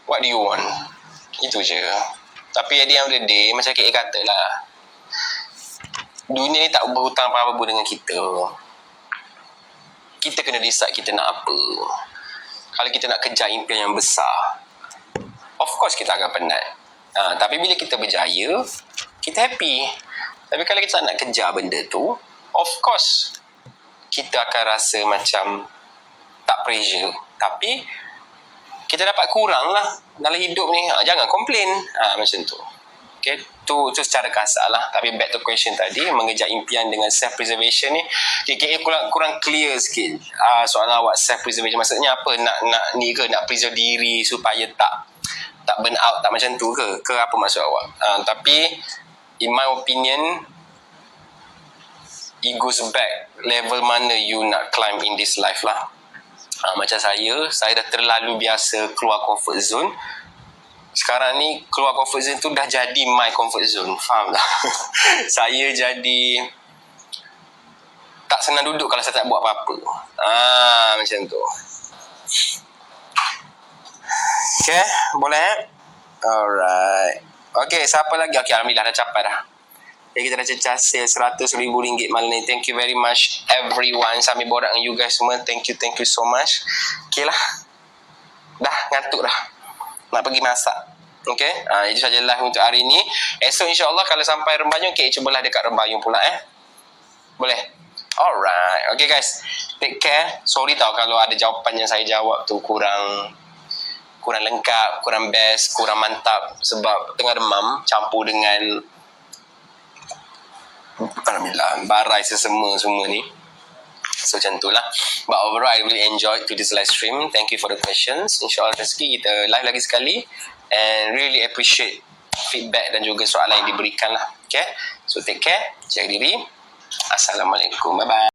What do you want? Itu je. Tapi at the end of the day, macam KA kata lah, dunia ni tak berhutang apa-apa dengan kita. Kita kena decide kita nak apa. Kalau kita nak kejar impian yang besar, of course kita akan penat. Tapi bila kita berjaya, kita happy. Tapi kalau kita nak kejar benda tu, of course kita akan rasa macam tak pressure. Tapi kita dapat kurang lah dalam hidup ni. Jangan komplain. Macam tu. Okay, tu secara kasar lah. Tapi back to question tadi, mengejar impian dengan self-preservation ni, KA kurang clear sikit soalan awak. Self-preservation maksudnya apa? Nak ni ke? Nak preserve diri supaya tak burn out, tak macam tu ke? Ke apa maksud awak? Tapi in my opinion, it goes back level mana you nak climb in this life lah. Macam saya dah terlalu biasa keluar comfort zone. Sekarang ni keluar comfort zone tu dah jadi my comfort zone. Faham tak? Saya jadi tak senang duduk kalau saya tak buat apa-apa. Macam tu. Okay, boleh? Alright. Okay, siapa lagi? Okay, Alhamdulillah dah capai dah. Okay, kita dah cecah sale RM100,000 malam ni. Thank you very much everyone. Sambil borak dengan you guys semua. Thank you so much. Okay lah. Dah, ngantuk dah. Nak pergi masak. Okay, itu saja live untuk hari ni. Esok insyaAllah kalau sampai Rembayung, okay, cubalah dekat Rembayung pula Boleh? Alright. Okay guys, take care. Sorry tau kalau ada jawapan yang saya jawab tu kurang lengkap, kurang best, kurang mantap. Sebab tengah demam campur dengan alhamdulillah barai semua ni. So macam tu lah. But overall I really enjoyed to this live stream. Thank you for the questions. InsyaAllah rezeki kita live lagi sekali. And really appreciate feedback dan juga soalan yang diberikan lah. Okay, so take care, jaga diri. Assalamualaikum, bye bye.